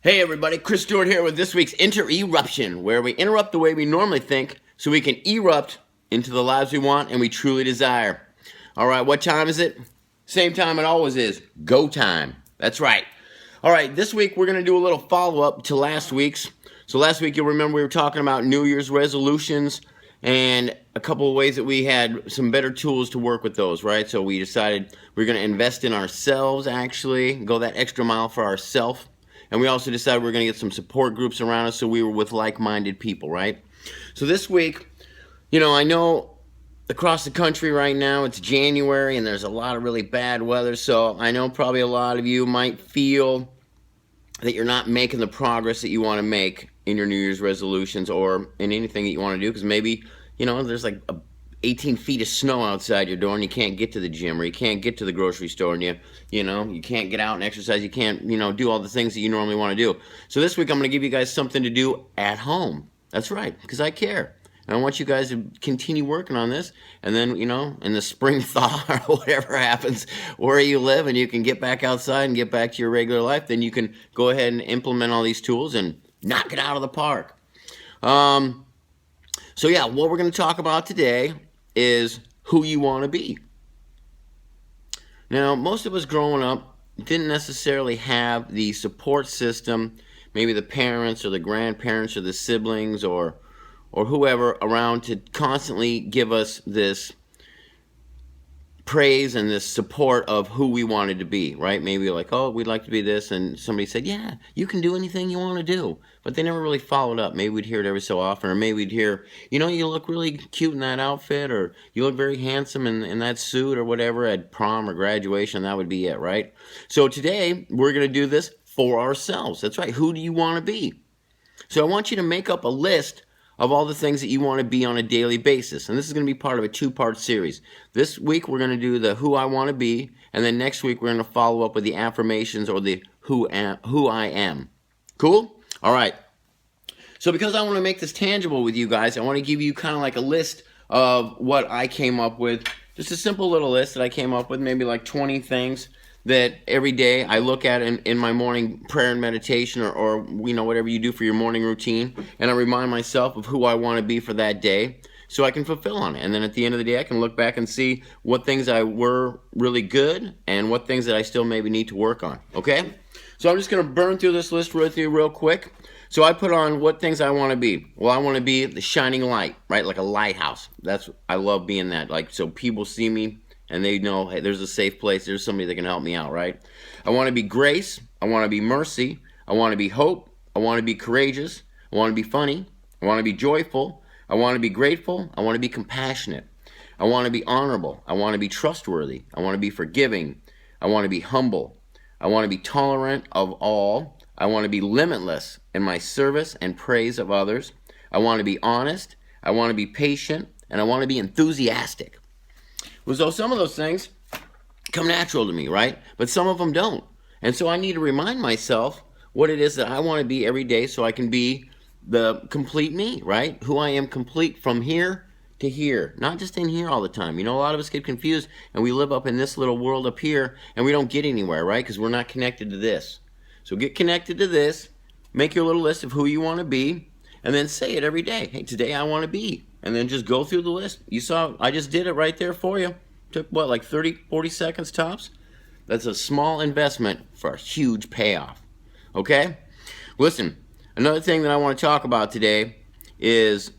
Hey everybody, Chris Stewart here with this week's intERUPTION, where we interrupt the way we normally think so we can erupt into the lives we want and we truly desire. Alright, what time is it? Same time it always is. Go time. That's right. Alright, this week we're going to do a little follow-up to last week's. So last week you'll remember we were talking about New Year's resolutions and a couple of ways that we had some better tools to work with those, right? So we decided we're going to invest in ourselves, actually, go that extra mile for ourselves. And we also decided we were going to get some support groups around us so we were with like-minded people, right? So this week, I know across the country right now it's January and there's a lot of really bad weather. So I know probably a lot of you might feel that you're not making the progress that you want to make in your New Year's resolutions or in anything that you want to do, because maybe, there's like 18 feet of snow outside your door and you can't get to the gym, or you can't get to the grocery store, and you can't get out and exercise, you can't do all the things that you normally want to do. So this week I'm going to give you guys something to do at home. That's right, because I care. And I want you guys to continue working on this, and then in the spring thaw or whatever happens where you live and you can get back outside and get back to your regular life, then you can go ahead and implement all these tools and knock it out of the park. So yeah, what we're going to talk about today is who you want to be. Now, most of us growing up didn't necessarily have the support system, maybe the parents or the grandparents or the siblings or whoever around to constantly give us this praise and this support of who we wanted to be, right? Maybe like, oh, we'd like to be this, and somebody said, yeah, you can do anything you want to do, but they never really followed up. Maybe we'd hear it every so often, or maybe we'd hear, you look really cute in that outfit, or you look very handsome in that suit or whatever at prom or graduation. That would be it, right? So today we're going to do this for ourselves. That's right. Who do you want to be? So I want you to make up a list of all the things that you want to be on a daily basis. And this is going to be part of a two-part series. This week we're going to do the who I want to be, and then next week we're going to follow up with the affirmations or the who I am. Cool? All right. So because I want to make this tangible with you guys, I want to give you kind of like a list of what I came up with. Just a simple little list that I came up with, maybe like 20 things that every day I look at in my morning prayer and meditation, or whatever you do for your morning routine, and I remind myself of who I want to be for that day so I can fulfill on it. And then at the end of the day I can look back and see what things I were really good and what things that I still maybe need to work on. Okay? So I'm just going to burn through this list with you real quick. So I put on what things I want to be. Well, I want to be the shining light, right? Like a lighthouse. I love being that. Like, so people see me and they know, hey, there's a safe place. There's somebody that can help me out, right? I want to be grace. I want to be mercy. I want to be hope. I want to be courageous. I want to be funny. I want to be joyful. I want to be grateful. I want to be compassionate. I want to be honorable. I want to be trustworthy. I want to be forgiving. I want to be humble. I want to be tolerant of all. I want to be limitless in my service and praise of others. I want to be honest. I want to be patient. And I want to be enthusiastic. So some of those things come natural to me, right? But some of them don't. And so I need to remind myself what it is that I want to be every day so I can be the complete me, right? Who I am complete from here to here. Not just in here all the time. A lot of us get confused and we live up in this little world up here and we don't get anywhere, right? Because we're not connected to this. So get connected to this. Make your little list of who you want to be. And then say it every day. Hey, today I want to be. And then just go through the list. You saw, I just did it right there for you. Took, like 30, 40 seconds tops? That's a small investment for a huge payoff. Okay? Listen, another thing that I want to talk about today is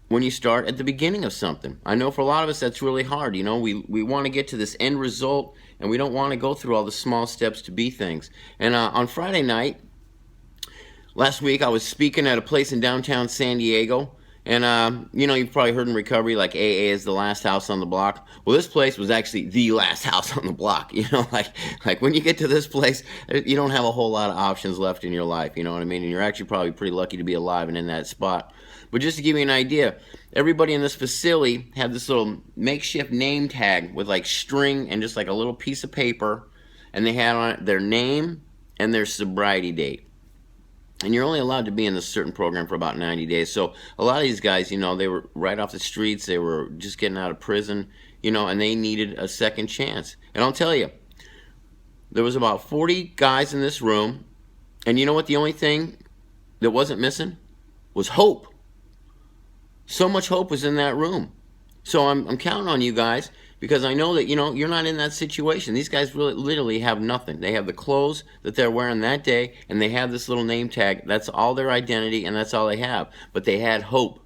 when you start at the beginning of something. I know for a lot of us that's really hard. We want to get to this end result, and we don't want to go through all the small steps to be things. And on Friday night, last week, I was speaking at a place in downtown San Diego. And, you've probably heard in recovery, like AA is the last house on the block. Well, this place was actually the last house on the block. Like when you get to this place, you don't have a whole lot of options left in your life. You know what I mean? And you're actually probably pretty lucky to be alive and in that spot. But just to give you an idea, everybody in this facility had this little makeshift name tag with like string and just like a little piece of paper. And they had on it their name and their sobriety date. And you're only allowed to be in this certain program for about 90 days. So a lot of these guys, they were right off the streets. They were just getting out of prison, and they needed a second chance. And I'll tell you, there was about 40 guys in this room, And you know what? The only thing that wasn't missing was hope. So much hope was in that room. So I'm counting on you guys, because I know that, you're not in that situation. These guys really literally have nothing. They have the clothes that they're wearing that day, and they have this little name tag. That's all their identity, and that's all they have. But they had hope,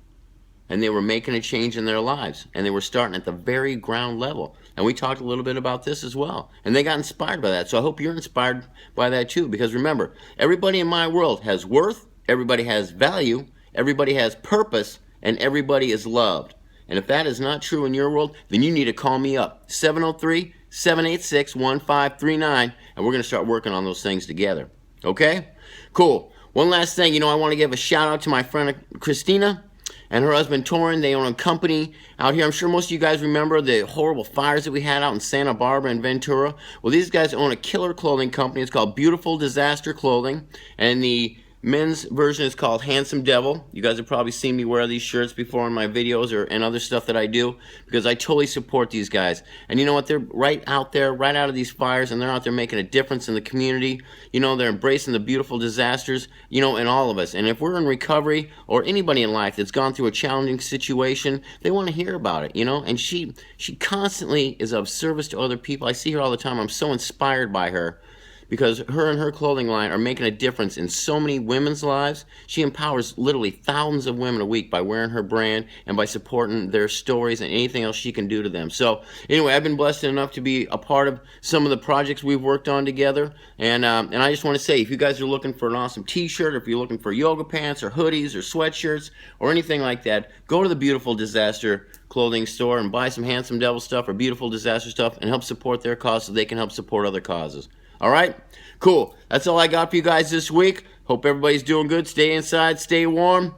and they were making a change in their lives, and they were starting at the very ground level. And we talked a little bit about this as well, and they got inspired by that. So I hope you're inspired by that too, because remember, everybody in my world has worth, everybody has value, everybody has purpose, and everybody is loved. And if that is not true in your world, then you need to call me up, 703-786-1539, and we're going to start working on those things together. Okay? Cool. One last thing, I want to give a shout out to my friend Christina and her husband Torrin. They own a company out here. I'm sure most of you guys remember the horrible fires that we had out in Santa Barbara and Ventura. Well, these guys own a killer clothing company. It's called Beautiful Disaster Clothing, and the men's version is called Handsome Devil. You guys have probably seen me wear these shirts before in my videos and other stuff that I do, because I totally support these guys. And you know what? They're right out there, right out of these fires, and they're out there making a difference in the community. They're embracing the beautiful disasters, in all of us. And if we're in recovery, or anybody in life that's gone through a challenging situation, they want to hear about it, And she constantly is of service to other people. I see her all the time. I'm so inspired by her, because her and her clothing line are making a difference in so many women's lives. She empowers literally thousands of women a week by wearing her brand and by supporting their stories and anything else she can do to them. So anyway, I've been blessed enough to be a part of some of the projects we've worked on together. And I just want to say, if you guys are looking for an awesome t-shirt, or if you're looking for yoga pants or hoodies or sweatshirts or anything like that, go to the Beautiful Disaster Clothing store and buy some Handsome Devil stuff or Beautiful Disaster stuff and help support their cause so they can help support other causes. All right? Cool. That's all I got for you guys this week. Hope everybody's doing good. Stay inside, stay warm.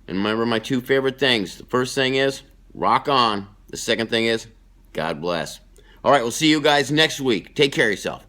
And remember my two favorite things. The first thing is, rock on. The second thing is, God bless. All right, we'll see you guys next week. Take care of yourself.